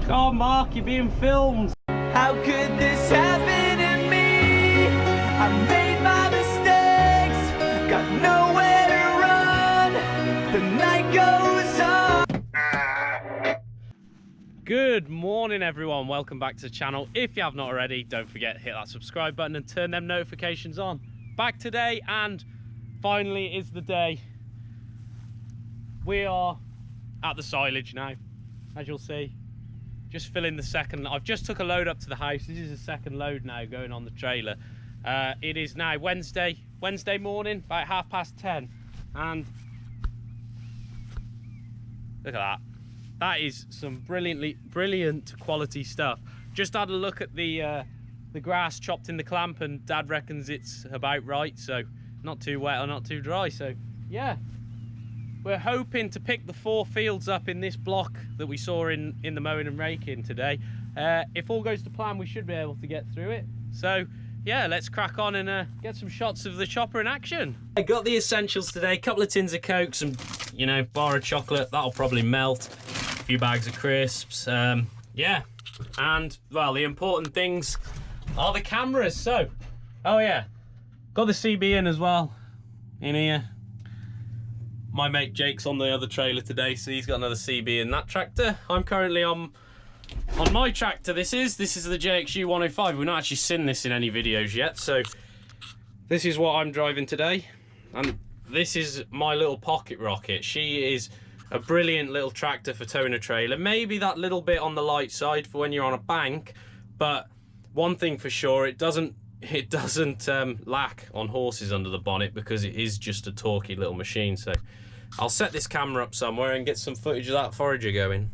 Come on, Mark, you're being filmed. How could this happen to me? I made my mistakes, got nowhere to run. The night goes on. Good morning, everyone. Welcome back to the channel. If you have not already, don't forget to hit that subscribe button and turn them notifications on. Back today, and finally is the day. We are at the silage now, as you'll see. Just filling the second. I've just took a load up to the house. This is the second load now going on the trailer. It is now Wednesday morning, about 10:30, and look at that. That is some brilliant quality stuff. Just had a look at the grass chopped in the clamp, and Dad reckons it's about right, so not too wet or not too dry. So yeah, we're hoping to pick the 4 fields up in this block that we saw in the mowing and raking today. If all goes to plan, we should be able to get through it. So yeah, let's crack on and get some shots of the chopper in action. I got the essentials today: a couple of tins of Coke, some, you know, bar of chocolate, that'll probably melt, a few bags of crisps, yeah. And well, the important things are the cameras. So, oh yeah, got the CB in as well, in here. My mate Jake's on the other trailer today, so he's got another CB in that tractor. I'm currently on my tractor. This is the JXU 105. We've not actually seen this in any videos yet, so this is what I'm driving today. And this is my little pocket rocket. She is a brilliant little tractor for towing a trailer. Maybe that little bit on the light side for when you're on a bank, but one thing for sure, it doesn't lack on horses under the bonnet, because it is just a torquey little machine. So I'll set this camera up somewhere and get some footage of that forager going.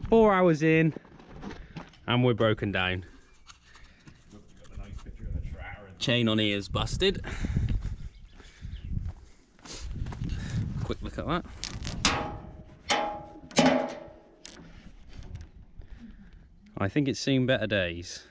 4 hours in and we're broken down. Chain on ear's busted. Quick look at that. I think it's seen better days.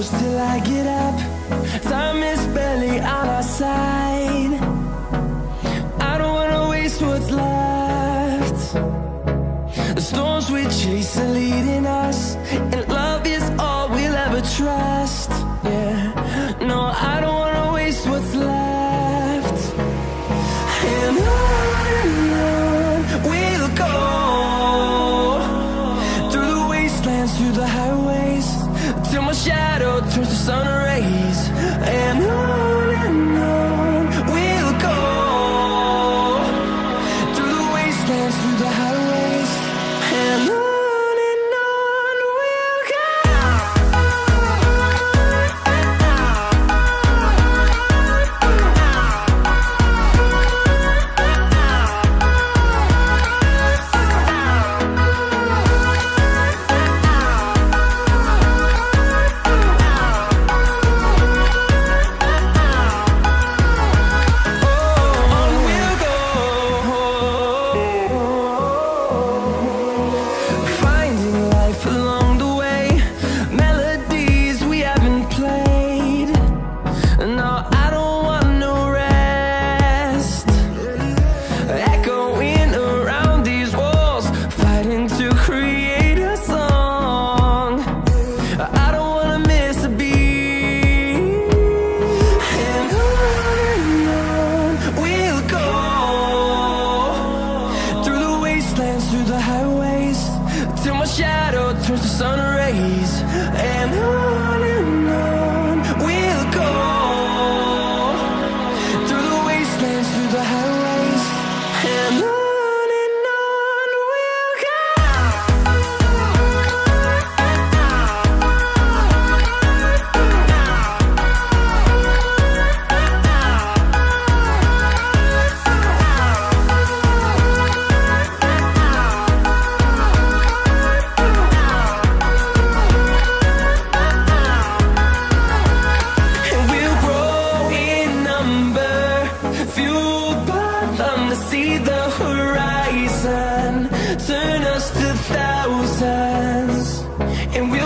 till I get up. Time is barely on our side. I don't wanna waste what's left. The storms we chase are leading us, and love is all we'll ever trust. Yeah, no, I don't wanna waste what's left. And on we'll go, through the wastelands, through the highways, till my shadow turns to sun rays. And on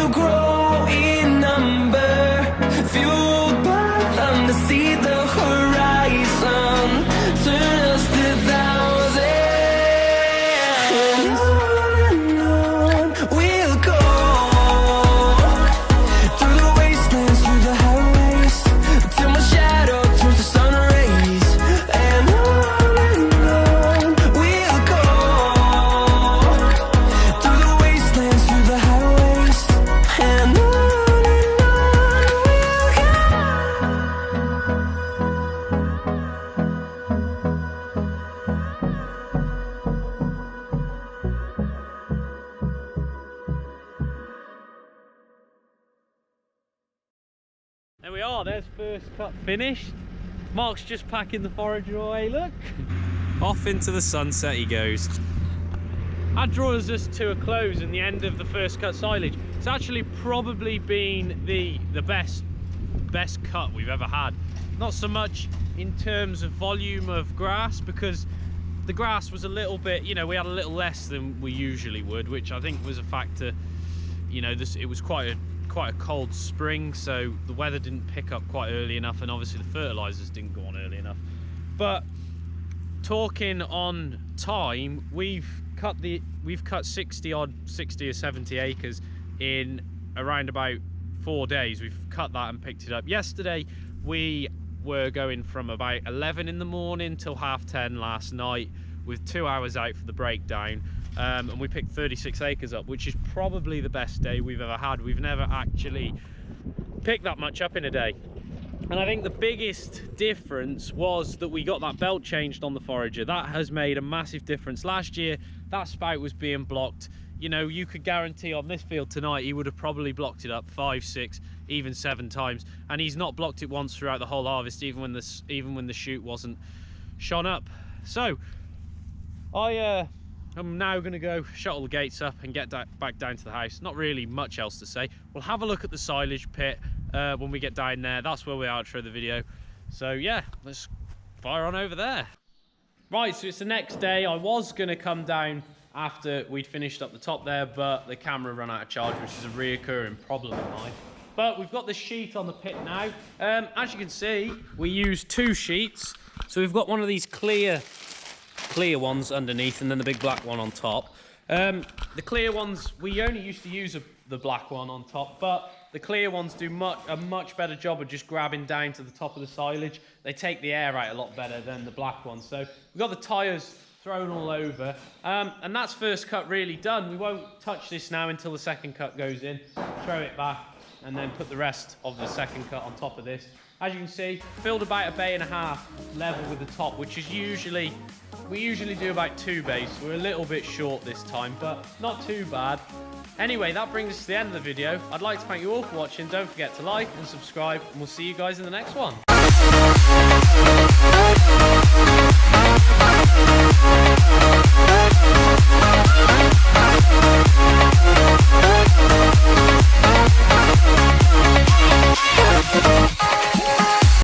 we'll grow in number, fueled by them to see the horizon, turn us to thousands. And on we'll go, through the wastelands, through the highways, till my shadow turns to sun rays. And on we'll go, through the wastelands, through the highways. And on we'll go. There we are, there's first cut finished. Mark's just packing the forager away, look. Off into the sunset he goes. That draws us to a close and the end of the first cut silage. It's actually probably been the best cut we've ever had. Not so much in terms of volume of grass, because the grass was a little bit, you know, we had a little less than we usually would, which I think was a factor. You know, it was quite a cold spring, so the weather didn't pick up quite early enough, and obviously the fertilizers didn't go on early enough. But talking on time, we've cut 60 or 70 acres in around about 4 days. We've cut that and picked it up. Yesterday we were going from about 11 in the morning till 10:30 last night, with 2 hours out for the breakdown. And we picked 36 acres up, which is probably the best day we've ever had. We've never actually picked that much up in a day. And I think the biggest difference was that we got that belt changed on the forager. That has made a massive difference. Last year, that spout was being blocked. You know, you could guarantee on this field tonight, he would have probably blocked it up 5, 6, even 7 times. And he's not blocked it once throughout the whole harvest, even when the chute wasn't shone up. So, I'm now going to go shut all the gates up and get back down to the house. Not really much else to say. We'll have a look at the silage pit when we get down there. That's where we outro the video. So yeah, let's fire on over there. Right, so it's the next day. I was going to come down after we'd finished up the top there, but the camera ran out of charge, which is a reoccurring problem of mine. But we've got the sheet on the pit now. As you can see, we use 2 sheets. So we've got one of these clear ones underneath, and then the big black one on top. The clear ones, we only used to use the black one on top, but the clear ones do a much better job of just grabbing down to the top of the silage. They take the air out a lot better than the black ones. So we've got the tyres thrown all over, and that's first cut really done. We won't touch this now until the second cut goes in. Throw it back and then put the rest of the second cut on top of this. As you can see, filled about 1.5 bays level with the top, which is we usually do about 2 bays. We're a little bit short this time, but not too bad. Anyway, that brings us to the end of the video. I'd like to thank you all for watching. Don't forget to like and subscribe, and we'll see you guys in the next one.